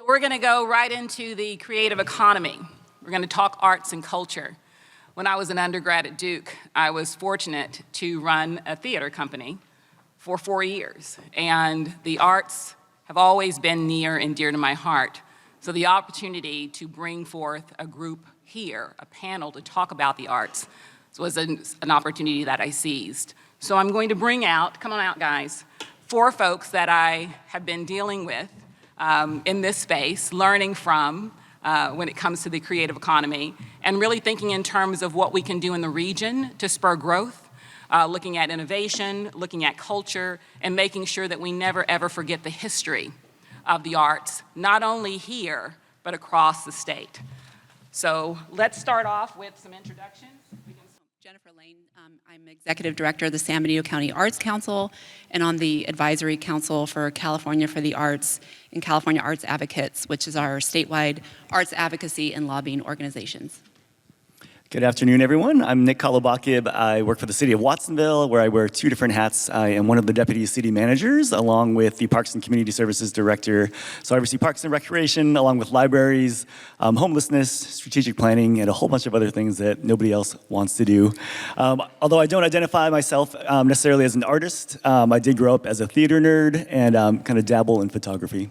So we're going to go right into the creative economy. We're going to talk arts and culture. When I was an undergrad at Duke, I was fortunate to run a theater company for 4 years. And the arts have always been near and dear to my heart. So the opportunity to bring forth a group here, a panel to talk about the arts, was an opportunity that I seized. So I'm going to bring out, come on out guys, 4 folks that I have been dealing with in this space, learning from when it comes to the creative economy, and really thinking in terms of what we can do in the region to spur growth, looking at innovation, looking at culture, and making sure that we never ever forget the history of the arts, not only here, but across the state. So let's start off with some introductions. Jennifer Lane, I'm Executive Director of the San Benito County Arts Council and on the Advisory Council for California for the Arts and California Arts Advocates, which is our statewide arts advocacy and lobbying organizations. Good afternoon, everyone. I'm Nick Kalobakib. I work for the city of Watsonville, where I wear 2 different hats. I am one of the deputy city managers, along with the Parks and Community Services Director. So I oversee Parks and Recreation, along with libraries, homelessness, strategic planning, and a whole bunch of other things that nobody else wants to do. Although I don't identify myself necessarily as an artist, I did grow up as a theater nerd and kind of dabble in photography.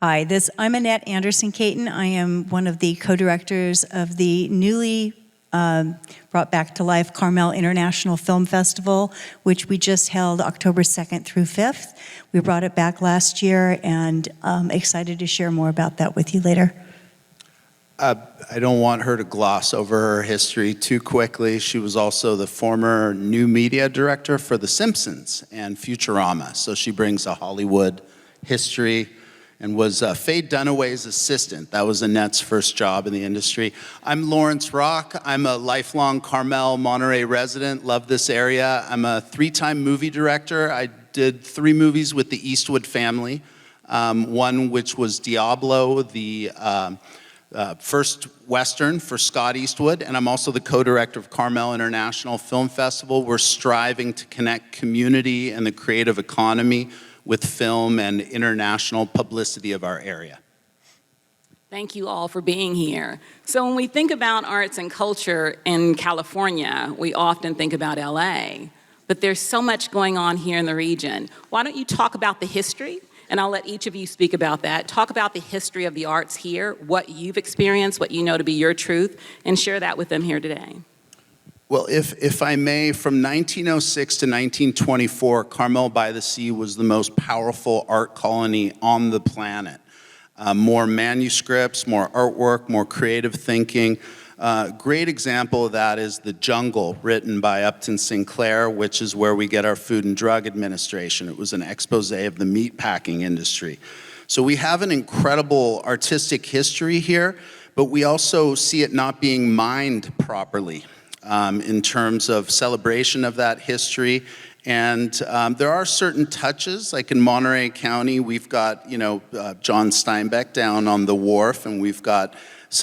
Hi, I'm Annette Anderson-Caton. I am one of the co-directors of the newly brought back to life Carmel International Film Festival, which we just held October 2nd through 5th. We brought it back last year, and I'm excited to share more about that with you later. I don't want her to gloss over her history too quickly. She was also the former new media director for The Simpsons and Futurama, so she brings a Hollywood history and was Faye Dunaway's assistant. That was Annette's first job in the industry. I'm Lawrence Rock. I'm a lifelong Carmel, Monterey resident, love this area. I'm a 3-time movie director. I did 3 movies with the Eastwood family. One which was Diablo, the first Western for Scott Eastwood, and I'm also the co-director of Carmel International Film Festival. We're striving to connect community and the creative economy with film and international publicity of our area. Thank you all for being here. So when we think about arts and culture in California, we often think about LA, but there's so much going on here in the region. Why don't you talk about the history? And I'll let each of you speak about that. Talk about the history of the arts here, what you've experienced, what you know to be your truth, and share that with them here today. Well, if I may, from 1906 to 1924, Carmel by the Sea was the most powerful art colony on the planet. More manuscripts, more artwork, more creative thinking. Great example of that is The Jungle, written by Upton Sinclair, which is where we get our Food and Drug Administration. It was an expose of the meatpacking industry. So we have an incredible artistic history here, but we also see it not being mined properly. In terms of celebration of that history. And there are certain touches, like in Monterey County, we've got, John Steinbeck down on the wharf, and we've got the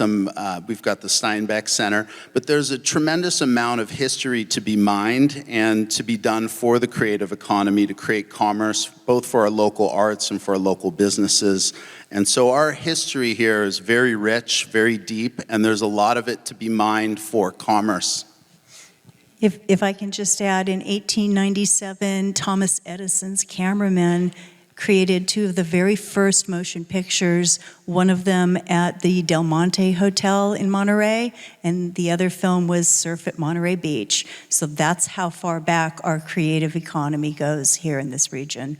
Steinbeck Center. But there's a tremendous amount of history to be mined and to be done for the creative economy to create commerce, both for our local arts and for our local businesses. And so our history here is very rich, very deep, and there's a lot of it to be mined for commerce. If I can just add, in 1897, Thomas Edison's cameramen created 2 of the very first motion pictures, one of them at the Del Monte Hotel in Monterey, and the other film was Surf at Monterey Beach. So that's how far back our creative economy goes here in this region.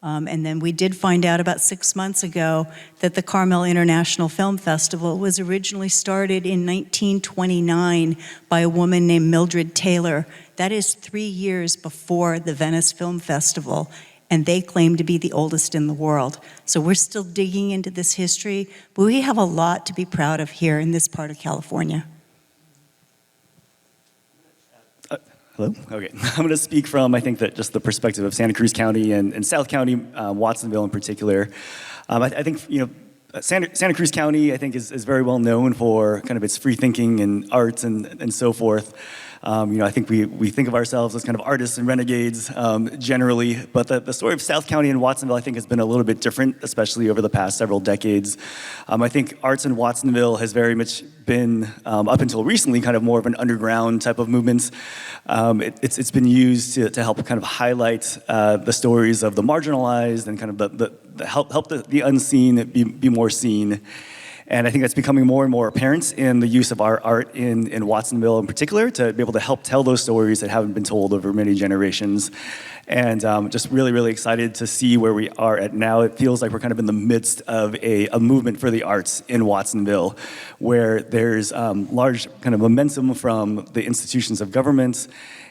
And then we did find out about 6 months ago that the Carmel International Film Festival was originally started in 1929 by a woman named Mildred Taylor. That is 3 years before the Venice Film Festival, and they claim to be the oldest in the world. So we're still digging into this history, but we have a lot to be proud of here in this part of California. Hello? Okay. I'm going to speak from, I think, that just the perspective of Santa Cruz County and South County, Watsonville in particular. I think, Santa Cruz County, I think, is very well known for kind of its free thinking and arts and so forth. I think we think of ourselves as kind of artists and renegades generally, but the story of South County and Watsonville, I think, has been a little bit different, especially over the past several decades. I think arts in Watsonville has very much been, up until recently, kind of more of an underground type of movement. It's been used to help kind of highlight the stories of the marginalized and kind of help the unseen be more seen. And I think that's becoming more and more apparent in the use of our art in Watsonville in particular, to be able to help tell those stories that haven't been told over many generations. And just really, really excited to see where we are at now. It feels like we're kind of in the midst of a movement for the arts in Watsonville, where there's large kind of momentum from the institutions of government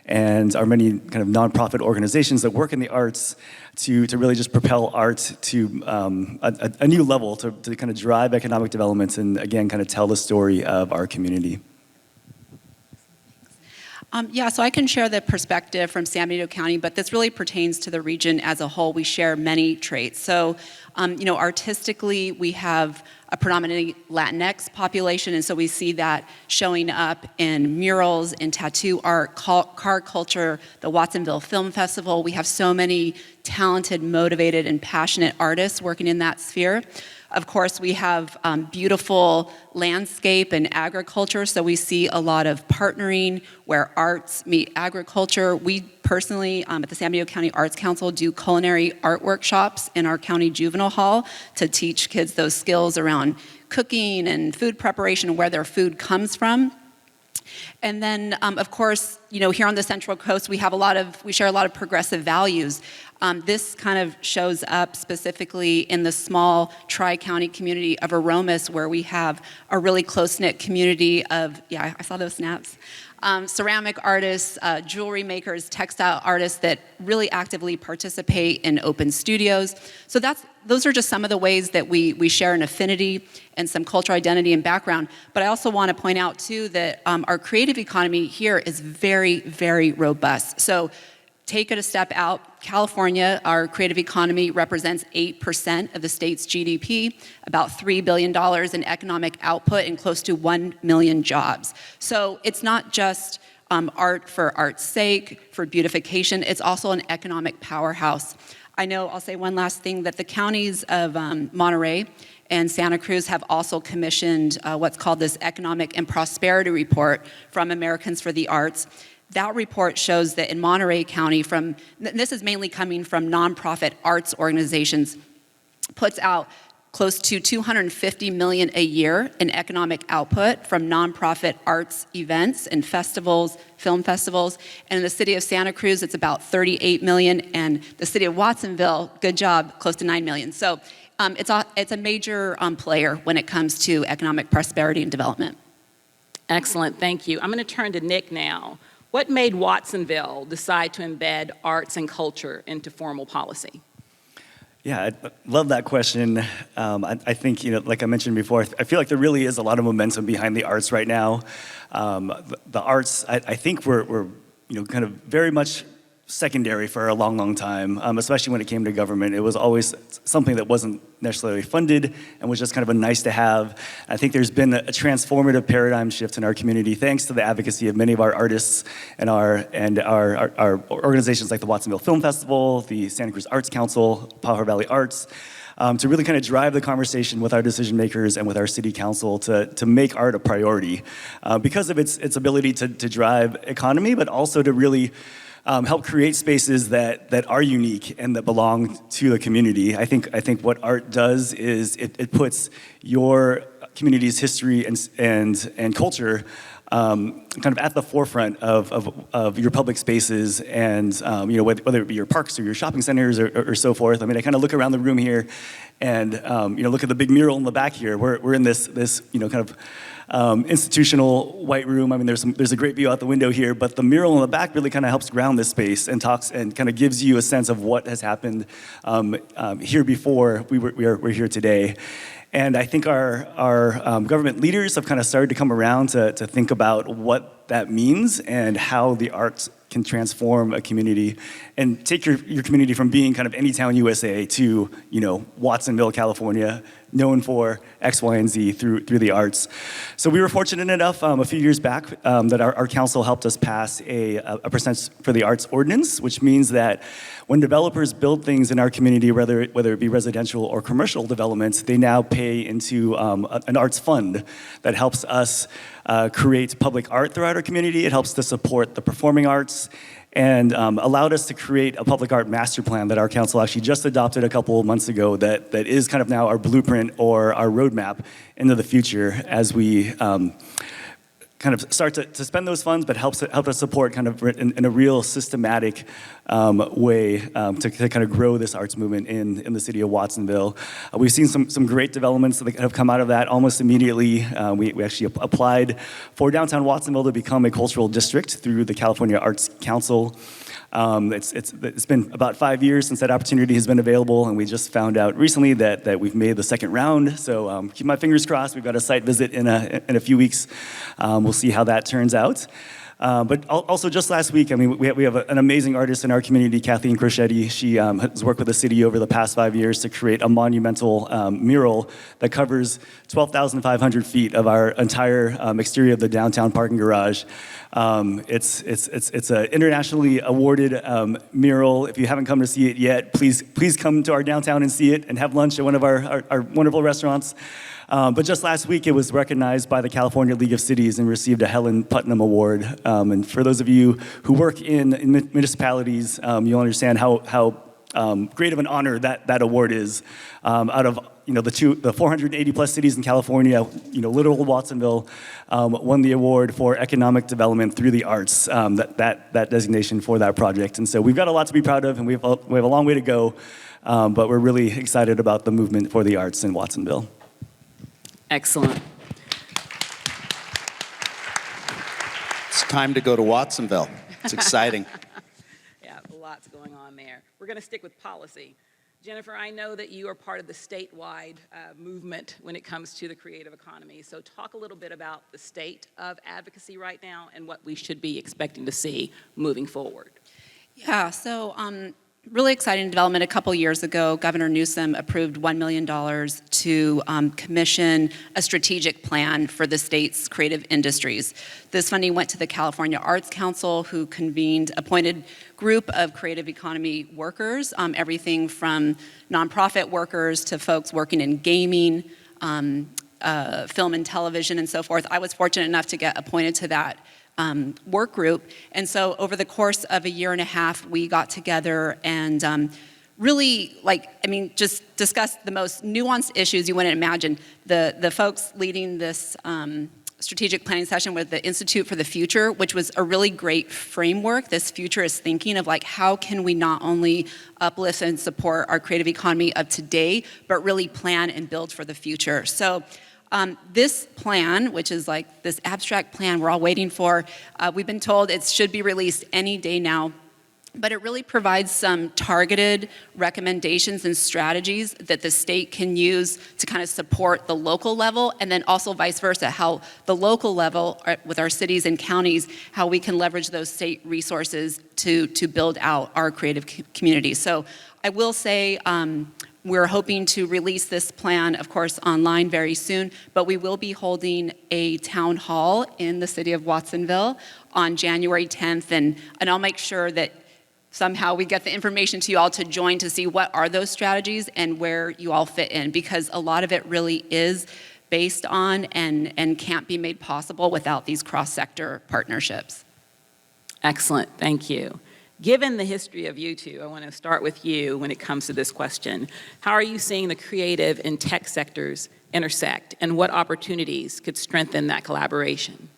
and our many kind of nonprofit organizations that work in the arts to really just propel art to a new level, to kind of drive economic development and, again, kind of tell the story of our community. So I can share the perspective from San Benito County, but this really pertains to the region as a whole. We share many traits. So, artistically, we have a predominantly Latinx population, and so we see that showing up in murals, in tattoo art, car culture, the Watsonville Film Festival. We have so many talented, motivated, and passionate artists working in that sphere. Of course, we have beautiful landscape and agriculture, so we see a lot of partnering where arts meet agriculture. We personally, at the San Benito County Arts Council, do culinary art workshops in our county juvenile hall to teach kids those skills around cooking and food preparation and where their food comes from. And then, of course, here on the Central Coast, we share a lot of progressive values. This kind of shows up specifically in the small tri-county community of Aromas, where we have a really close-knit community of, I saw those snaps, ceramic artists, jewelry makers, textile artists that really actively participate in open studios. So those are just some of the ways that we share an affinity and some cultural identity and background. But I also want to point out, too, that our creative economy here is very, very robust. So take it a step out. California, our creative economy represents 8% of the state's GDP, about $3 billion in economic output, and close to 1 million jobs. So it's not just art for art's sake, for beautification, it's also an economic powerhouse. I'll say one last thing, that the counties of Monterey and Santa Cruz have also commissioned what's called this Economic and Prosperity Report from Americans for the Arts. That report shows that in Monterey County, this is mainly coming from nonprofit arts organizations, puts out close to $250 million a year in economic output from nonprofit arts events and festivals, film festivals. And in the city of Santa Cruz, it's about $38 million, and the city of Watsonville, good job, close to $9 million. So it's a major player when it comes to economic prosperity and development. Excellent, thank you. I'm going to turn to Nick now. What made Watsonville decide to embed arts and culture into formal policy? Yeah, I love that question. I think, like I mentioned before, I feel like there really is a lot of momentum behind the arts right now. The arts, I think we're kind of very much secondary for a long, long time, especially when it came to government. It was always something that wasn't necessarily funded and was just kind of a nice to have. I think there's been a transformative paradigm shift in our community thanks to the advocacy of many of our artists and our organizations like the Watsonville Film Festival, the Santa Cruz Arts Council, Pajaro Valley Arts, to really kind of drive the conversation with our decision makers and with our city council to make art a priority because of its ability to drive economy, but also to really help create spaces that are unique and that belong to the community. I think what art does is it puts your community's history and culture kind of at the forefront of your public spaces, and whether it be your parks or your shopping centers or so forth. I mean, I kind of look around the room here, and look at the big mural in the back here. We're in this kind of institutional white room. I mean, there's a great view out the window here, but the mural in the back really kind of helps ground this space and talks and kind of gives you a sense of what has happened here before we're here today. And I think our government leaders have kind of started to come around to think about what that means and how the arts can transform a community and take your community from being kind of Anytown, USA to, Watsonville, California, known for X, Y, and Z through the arts. So we were fortunate enough a few years back that our council helped us pass a percent for the arts ordinance, which means that when developers build things in our community, whether it be residential or commercial developments, they now pay into an arts fund that helps us create public art throughout our community. It helps to support the performing arts, and allowed us to create a public art master plan that our council actually just adopted a couple of months ago that is kind of now our blueprint or our roadmap into the future as we kind of start to spend those funds, but help us support kind of in a real systematic way to kind of grow this arts movement in the city of Watsonville. We've seen some great developments that have come out of that almost immediately. We actually applied for downtown Watsonville to become a cultural district through the California Arts Council. It's been about 5 years since that opportunity has been available, and we just found out recently that we've made the second round. So keep my fingers crossed. We've got a site visit in a few weeks. We'll see how that turns out. But also just last week, I mean, we have an amazing artist in our community, Kathleen Crocetti. She has worked with the city over the past 5 years to create a monumental mural that covers 12,500 feet of our entire exterior of the downtown parking garage. It's an internationally awarded mural. If you haven't come to see it yet, please come to our downtown and see it and have lunch at one of our wonderful restaurants. But just last week, it was recognized by the California League of Cities and received a Helen Putnam Award. And for those of you who work in municipalities, you'll understand how great of an honor that award is. Out of the 480 plus cities in California, little Watsonville won the award for economic development through the arts. That designation for that project, and so we've got a lot to be proud of, and we have a long way to go. But we're really excited about the movement for the arts in Watsonville. Excellent. It's time to go to Watsonville. It's exciting. Yeah, lots going on there. We're going to stick with policy. Jennifer, I know that you are part of the statewide movement when it comes to the creative economy. So talk a little bit about the state of advocacy right now and what we should be expecting to see moving forward. Yeah, so really exciting development. A couple years ago, Governor Newsom approved $1 million to commission a strategic plan for the state's creative industries. This funding went to the California Arts Council, who appointed group of creative economy workers, everything from nonprofit workers to folks working in gaming, film and television, and so forth. I was fortunate enough to get appointed to that work group. And so over the course of a year and a half, we got together and really, just discussed the most nuanced issues you wouldn't imagine. The folks leading this strategic planning session with the Institute for the Future, which was a really great framework. This futurist thinking of how can we not only uplift and support our creative economy of today, but really plan and build for the future. So this plan, which is this abstract plan we're all waiting for, we've been told it should be released any day now, but it really provides some targeted recommendations and strategies that the state can use to kind of support the local level, and then also vice versa, how the local level with our cities and counties, how we can leverage those state resources to build out our creative community. So I will say, we're hoping to release this plan, of course, online very soon, but we will be holding a town hall in the city of Watsonville on January 10th, and I'll make sure that somehow we get the information to you all to join to see what are those strategies and where you all fit in, because a lot of it really is based on and can't be made possible without these cross-sector partnerships. Excellent, thank you. Given the history of you two, I want to start with you when it comes to this question. How are you seeing the creative and tech sectors intersect, and what opportunities could strengthen that collaboration?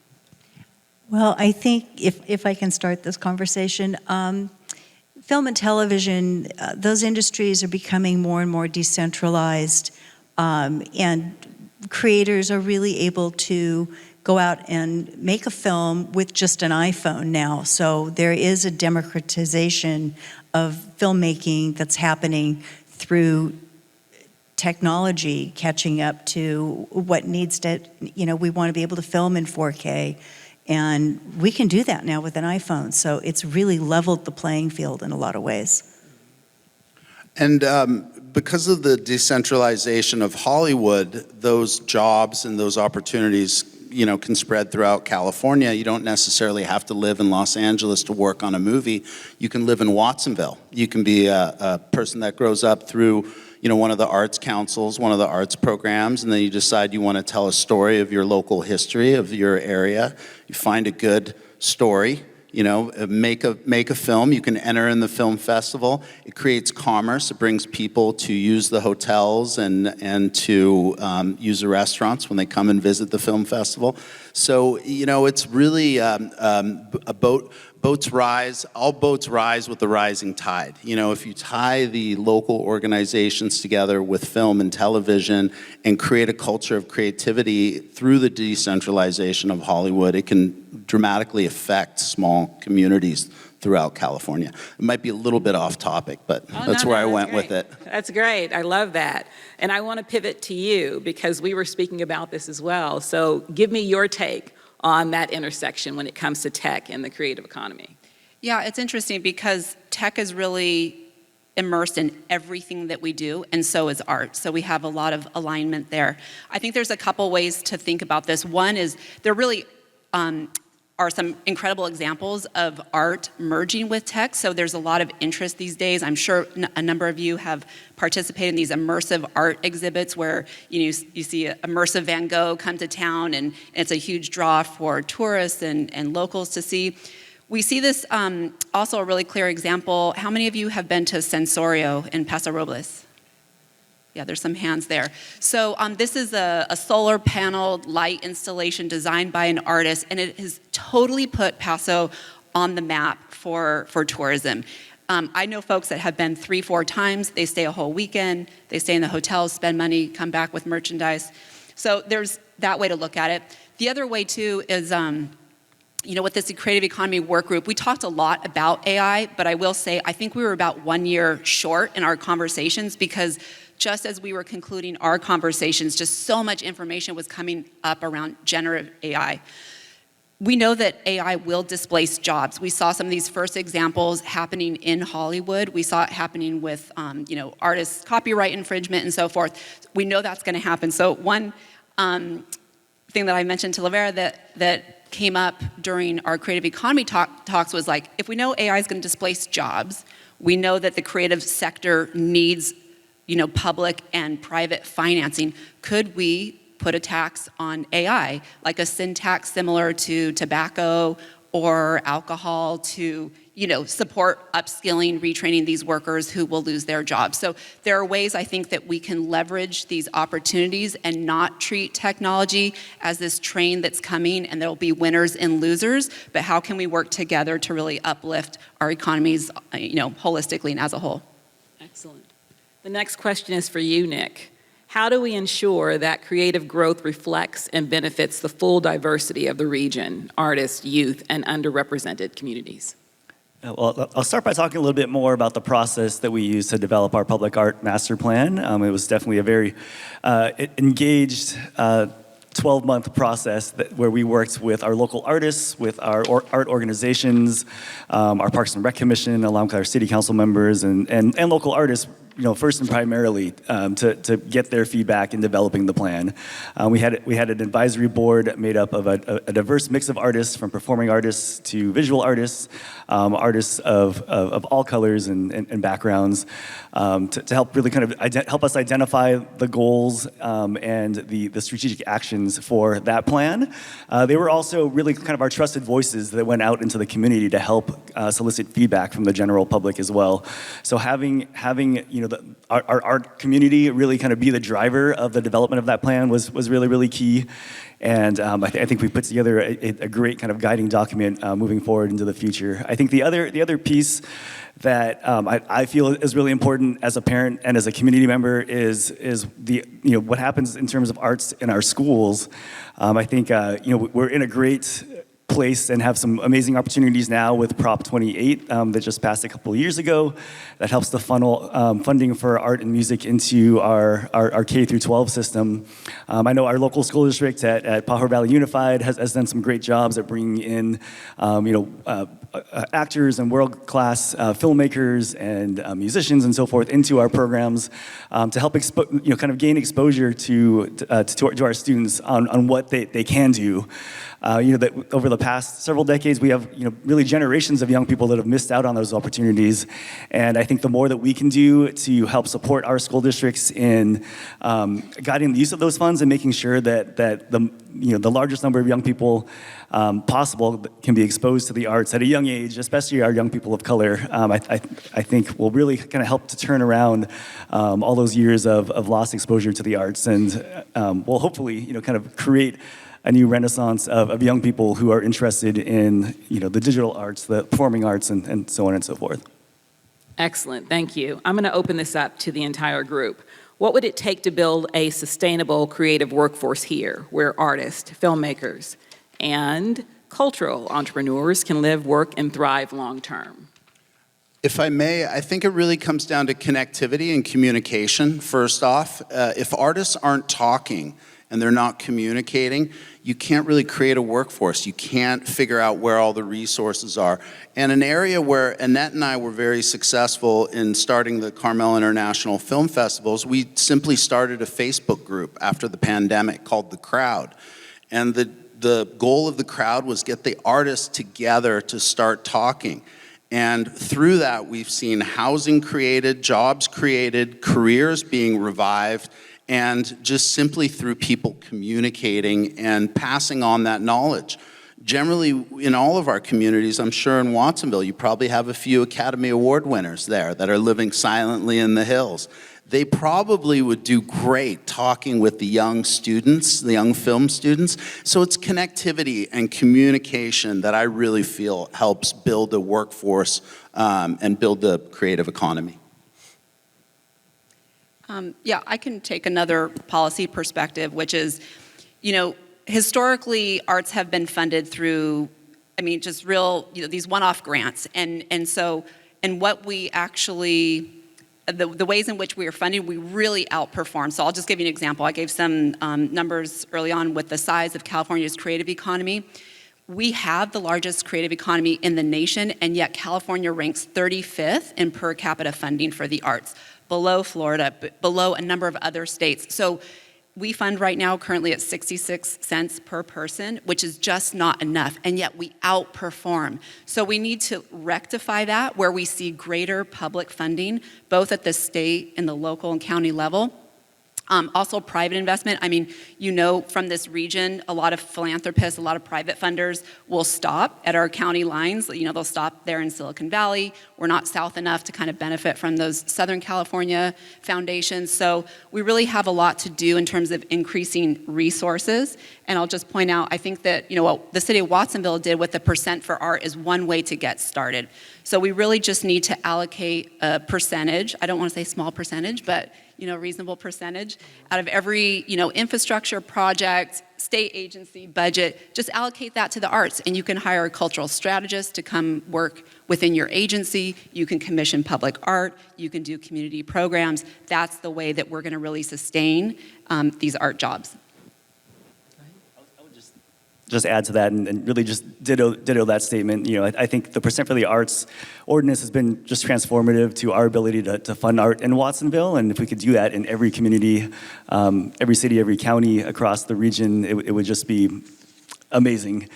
Well, I think if I can start this conversation, film and television, those industries are becoming more and more decentralized, and creators are really able to go out and make a film with just an iPhone now. So there is a democratization of filmmaking that's happening through technology catching up to what needs to, we want to be able to film in 4K. And we can do that now with an iPhone. So it's really leveled the playing field in a lot of ways. And because of the decentralization of Hollywood, those jobs and those opportunities, can spread throughout California. You don't necessarily have to live in Los Angeles to work on a movie. You can live in Watsonville. You can be a person that grows up through, one of the arts councils, one of the arts programs, and then you decide you want to tell a story of your local history, of your area. You find a good story. Make a film. You can enter in the film festival. It creates commerce. It brings people to use the hotels and to use the restaurants when they come and visit the film festival. So it's really boats rise. All boats rise with the rising tide. If you tie the local organizations together with film and television and create a culture of creativity through the decentralization of Hollywood, it can dramatically affect small communities throughout California. It might be a little bit off topic, but that's where I went with it. That's great. I love that. And I want to pivot to you because we were speaking about this as well. So give me your take on that intersection when it comes to tech and the creative economy. Yeah, it's interesting because tech is really immersed in everything that we do, and so is art. So we have a lot of alignment there. I think there's a couple ways to think about this. One is there really are some incredible examples of art merging with tech. So there's a lot of interest these days. I'm sure a number of you have participated in these immersive art exhibits where you see a immersive Van Gogh come to town, and it's a huge draw for tourists and locals to see. We see this also a really clear example. How many of you have been to Sensorio in Paso Robles? Yeah, there's some hands there. So this is a solar panel light installation designed by an artist, and it has totally put Paso on the map for tourism. I know folks that have been 3-4 times. They stay a whole weekend. They stay in the hotels, spend money, come back with merchandise. So there's that way to look at it. The other way, too, is with this Creative Economy Work Group, we talked a lot about AI, but I will say I think we were about 1 year short in our conversations because just as we were concluding our conversations, just so much information was coming up around generative AI. We know that AI will displace jobs. We saw some of these first examples happening in Hollywood. We saw it happening with, artists' copyright infringement and so forth. We know that's going to happen. So one thing that I mentioned to Lavera that came up during our creative economy talks was like, if we know AI is going to displace jobs, we know that the creative sector needs public and private financing. Could we put a tax on AI, like a sin tax similar to tobacco or alcohol to, support upskilling, retraining these workers who will lose their jobs? So there are ways I think that we can leverage these opportunities and not treat technology as this train that's coming and there'll be winners and losers, but how can we work together to really uplift our economies, holistically and as a whole? Excellent. The next question is for you, Nick. How do we ensure that creative growth reflects and benefits the full diversity of the region, artists, youth, and underrepresented communities? Well, I'll start by talking a little bit more about the process that we use to develop our public art master plan. It was definitely a very engaged 12-month process where we worked with our local artists, with our art organizations, our Parks and Rec Commission, along with our city council members and local artists, first and primarily to get their feedback in developing the plan. We had an advisory board made up of a diverse mix of artists, from performing artists to visual artists, artists of all colors and backgrounds, to help really kind of help us identify the goals and the strategic actions for that plan. They were also really kind of our trusted voices that went out into the community to help solicit feedback from the general public as well. So having our art community really kind of be the driver of the development of that plan was really key. And I think we put together a great kind of guiding document moving forward into the future. I think the other piece that I feel is really important as a parent and as a community member is what happens in terms of arts in our schools. I think we're in a great place and have some amazing opportunities now with Prop 28 that just passed a couple of years ago that helps to funnel funding for art and music into our K through 12 system. I know our local school district at Pajaro Valley Unified has done some great jobs at bringing in actors and world-class filmmakers and musicians and so forth into our programs to help kind of gain exposure to our students on what they can do. That over the past several decades, we have really generations of young people that have missed out on those opportunities, and I think the more that we can do to help support our school districts in guiding the use of those funds and making sure that the largest number of young people possible can be exposed to the arts at a young age, especially our young people of color, I think will really kind of help to turn around all those years of lost exposure to the arts, and will hopefully kind of create a new renaissance of young people who are interested in the digital arts, the performing arts, and so on and so forth. Excellent, thank you. I'm going to open this up to the entire group. What would it take to build a sustainable creative workforce here, where artists, filmmakers, and cultural entrepreneurs can live, work, and thrive long term? If I may, I think it really comes down to connectivity and communication, first off. If artists aren't talking and they're not communicating, you can't really create a workforce. You can't figure out where all the resources are. And an area where Annette and I were very successful in starting the Carmel International Film Festivals, we simply started a Facebook group after the pandemic called The Crowd. And the goal of The Crowd was get the artists together to start talking. And through that, we've seen housing created, jobs created, careers being revived, and just simply through people communicating and passing on that knowledge. Generally, in all of our communities, I'm sure in Watsonville, you probably have a few Academy Award winners there that are living silently in the hills. They probably would do great talking with the young students, the young film students. So it's connectivity and communication that I really feel helps build a workforce and build the creative economy. Yeah, I can take another policy perspective, which is, historically, arts have been funded through, just real, these one-off grants. And what we actually, the ways in which we are funding, we really outperform. So I'll just give you an example. I gave some numbers early on with the size of California's creative economy. We have the largest creative economy in the nation, and yet California ranks 35th in per capita funding for the arts, below Florida, below a number of other states. So we fund right now currently at 66 cents per person, which is just not enough, and yet we outperform. So we need to rectify that where we see greater public funding, both at the state and the local and county level. Also private investment. From this region, a lot of philanthropists, a lot of private funders will stop at our county lines. They'll stop there in Silicon Valley. We're not south enough to kind of benefit from those Southern California foundations. So we really have a lot to do in terms of increasing resources. And I'll just point out, I think that, what the city of Watsonville did with the % for art is one way to get started. So we really just need to allocate a percentage. I don't want to say small percentage, but reasonable percentage out of every, infrastructure project, state agency budget, just allocate that to the arts. And you can hire a cultural strategist to come work within your agency. You can commission public art. You can do community programs. That's the way that we're going to really sustain these art jobs. Just add to that and really just ditto that statement. I think the % for the Arts ordinance has been just transformative to our ability to fund art in Watsonville. And if we could do that in every community, every city, every county across the region, it would just be amazing.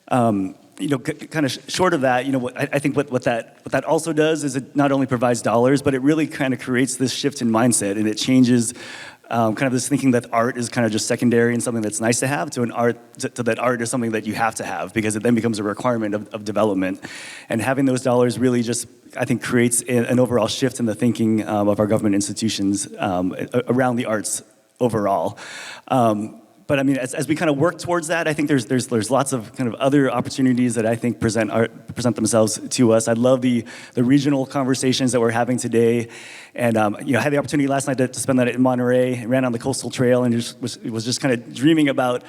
Kind of short of that, I think what that also does is it not only provides dollars, but it really kind of creates this shift in mindset, and it changes kind of this thinking that art is kind of just secondary and something that's nice to have to that art is something that you have to have, because it then becomes a requirement of development. And having those dollars really just, I think, creates an overall shift in the thinking of our government institutions around the arts overall. But as we kind of work towards that, I think there's lots of kind of other opportunities that I think present themselves to us. I love the regional conversations that we're having today, and I had the opportunity last night to spend that in Monterey. Ran on the Coastal Trail and was just kind of dreaming about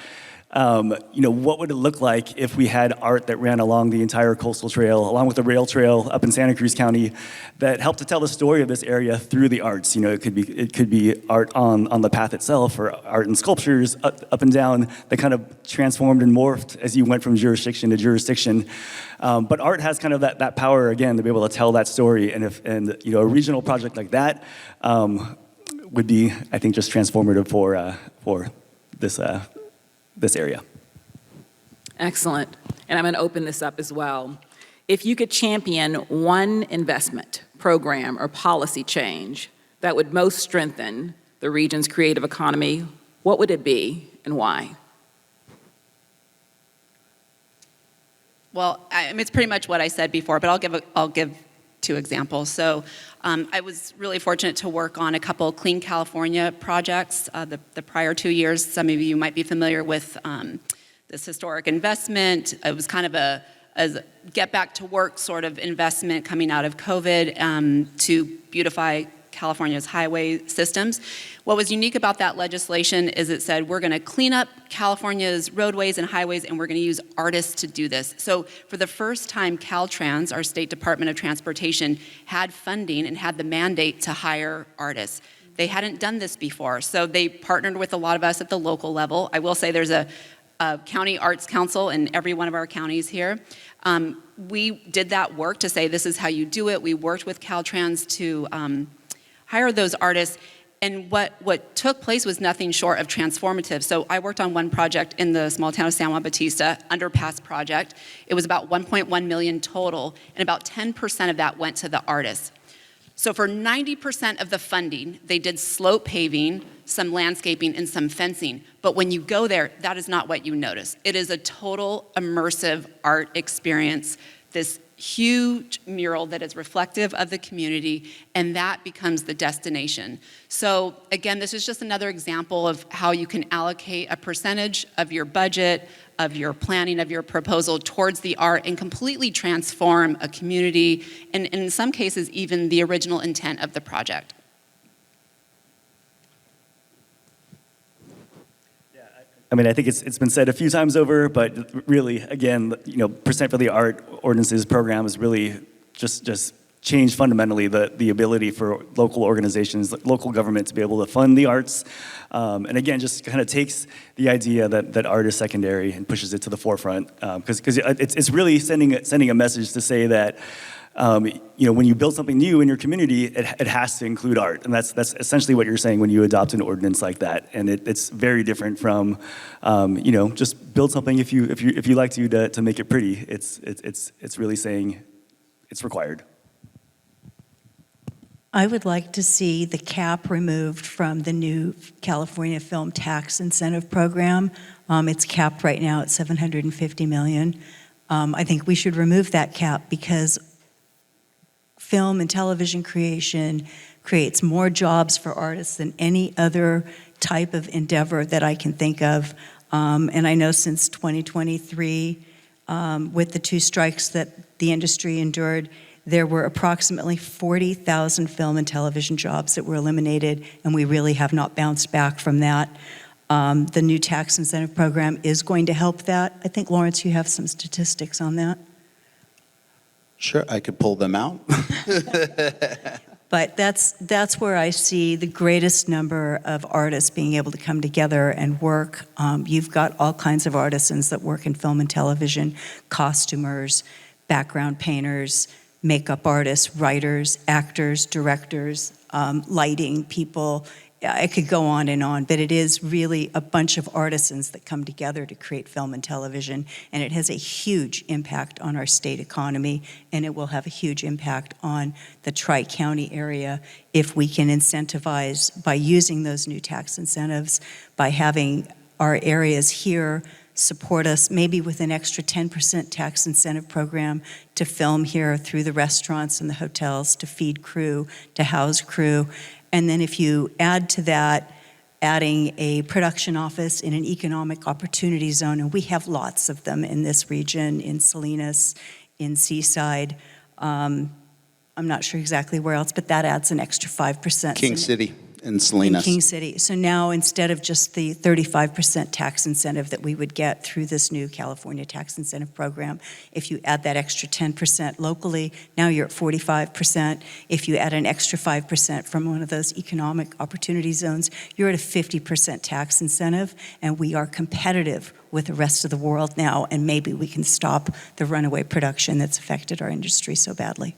what would it look like if we had art that ran along the entire coastal trail, along with the rail trail up in Santa Cruz County, that helped to tell the story of this area through the arts? It could be art on the path itself, or art and sculptures up and down that kind of transformed and morphed as you went from jurisdiction to jurisdiction. But art has kind of that power again to be able to tell that story, and a regional project like that would be, I think, just transformative for this area. Excellent. And I'm going to open this up as well. If you could champion one investment, program, or policy change that would most strengthen the region's creative economy, what would it be and why? Well, it's pretty much what I said before, but I'll give 2 examples. So I was really fortunate to work on a couple Clean California projects the prior 2 years. Some of you might be familiar with this historic investment. It was kind of a get back to work sort of investment coming out of COVID to beautify California's highway systems. What was unique about that legislation is it said we're going to clean up California's roadways and highways, and we're going to use artists to do this. So for the first time, Caltrans, our State Department of Transportation, had funding and had the mandate to hire artists. They hadn't done this before, so they partnered with a lot of us at the local level. I will say there's a county arts council in every one of our counties here. We did that work to say this is how you do it. We worked with Caltrans to hire those artists, and what took place was nothing short of transformative. So I worked on one project in the small town of San Juan Bautista, underpass project. It was about 1.1 million total, and about 10% of that went to the artists. So for 90% of the funding, they did slope paving, some landscaping, and some fencing. But when you go there, that is not what you notice. It is a total immersive art experience, this huge mural that is reflective of the community, and that becomes the destination. So again, this is just another example of how you can allocate a percentage of your budget, of your planning, of your proposal towards the art and completely transform a community, and in some cases, even the original intent of the project. I think it's been said a few times over, but really, again, Percent for the Art ordinances program has really just changed fundamentally the ability for local organizations, local government to be able to fund the arts. And again, just kind of takes the idea that art is secondary and pushes it to the forefront. Because it's really sending a message to say that when you build something new in your community, it has to include art, and that's essentially what you're saying when you adopt an ordinance like that. And it's very different from, just build something if you like to make it pretty. It's really saying it's required. I would like to see the cap removed from the new California Film Tax Incentive Program. It's capped right now at $750 million. I think we should remove that cap because film and television creation creates more jobs for artists than any other type of endeavor that I can think of. And I know since 2023, with the 2 strikes that the industry endured, there were approximately 40,000 film and television jobs that were eliminated, and we really have not bounced back from that. The new tax incentive program is going to help that. I think, Lawrence, you have some statistics on that. Sure, I could pull them out. But that's where I see the greatest number of artists being able to come together and work. You've got all kinds of artisans that work in film and television, costumers, background painters, makeup artists, writers, actors, directors, lighting people. I could go on, but it is really a bunch of artisans that come together to create film and television, and it has a huge impact on our state economy, and it will have a huge impact on the Tri-County area if we can incentivize by using those new tax incentives, by having our areas here support us maybe with an extra 10% tax incentive program to film here through the restaurants and the hotels, to feed crew, to house crew. And then if you add to that, adding a production office in an economic opportunity zone, and we have lots of them in this region, in Salinas, in Seaside. I'm not sure exactly where else, but that adds an extra 5%. King City. in Salinas. In King City. So now, instead of just the 35% tax incentive that we would get through this new California tax incentive program, if you add that extra 10% locally, now you're at 45%. If you add an extra 5% from one of those economic opportunity zones, you're at a 50% tax incentive, and we are competitive with the rest of the world now, and maybe we can stop the runaway production that's affected our industry so badly.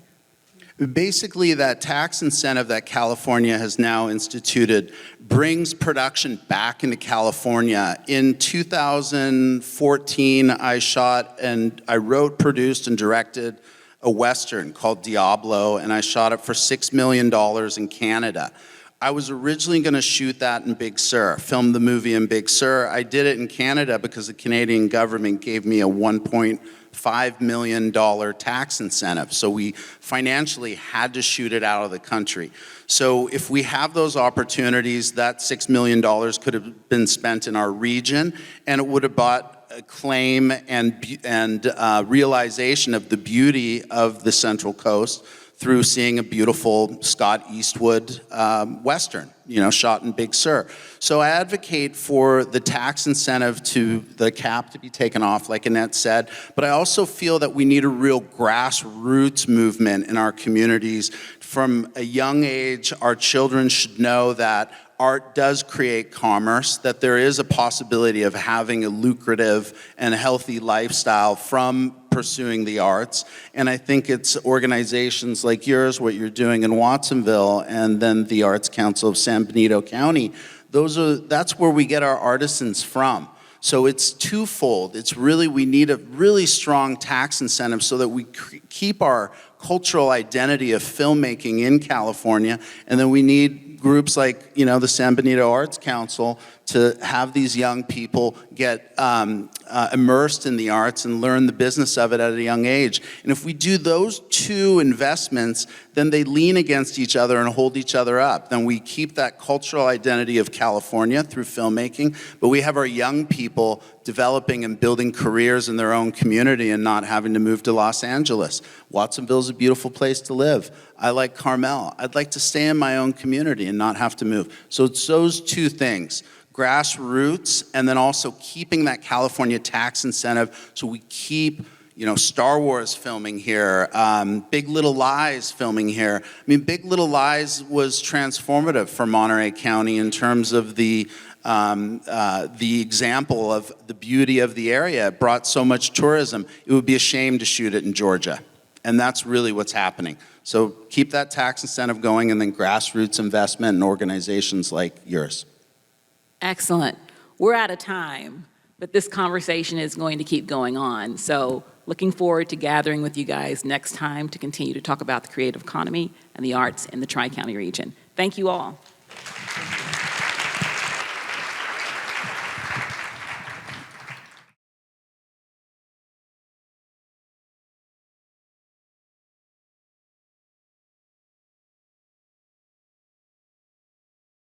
Basically, that tax incentive that California has now instituted brings production back into California. In 2014, I wrote, produced, and directed a Western called Diablo, and I shot it for $6 million in Canada. I was originally going to shoot that in Big Sur, film the movie in Big Sur. I did it in Canada because the Canadian government gave me a $1.5 million tax incentive. So we financially had to shoot it out of the country. So if we have those opportunities, that $6 million could have been spent in our region, and it would have bought a claim and realization of the beauty of the Central Coast through seeing a beautiful Scott Eastwood Western, shot in Big Sur. So I advocate for the tax incentive to the cap to be taken off, like Annette said, but I also feel that we need a real grassroots movement in our communities. From a young age, our children should know that art does create commerce, that there is a possibility of having a lucrative and healthy lifestyle from pursuing the arts. And I think it's organizations like yours, what you're doing in Watsonville, and then the Arts Council of San Benito County, that's where we get our artisans from. So it's twofold. It's really, we need a really strong tax incentive so that we keep our cultural identity of filmmaking in California, and then we need groups like, the San Benito Arts Council to have these young people get immersed in the arts and learn the business of it at a young age. And if we do those two investments, then they lean against each other and hold each other up. Then we keep that cultural identity of California through filmmaking, but we have our young people developing and building careers in their own community and not having to move to Los Angeles. Watsonville is a beautiful place to live. I like Carmel. I'd like to stay in my own community and not have to move. So it's those two things, grassroots, and then also keeping that California tax incentive so we keep Star Wars filming here, Big Little Lies filming here. I mean, Big Little Lies was transformative for Monterey County in terms of the example of the beauty of the area. It brought so much tourism. It would be a shame to shoot it in Georgia. And that's really what's happening. So keep that tax incentive going, and then grassroots investment in organizations like yours. Excellent. We're out of time, but this conversation is going to keep going on. So looking forward to gathering with you guys next time to continue to talk about the creative economy and the arts in the Tri-County region. Thank you all.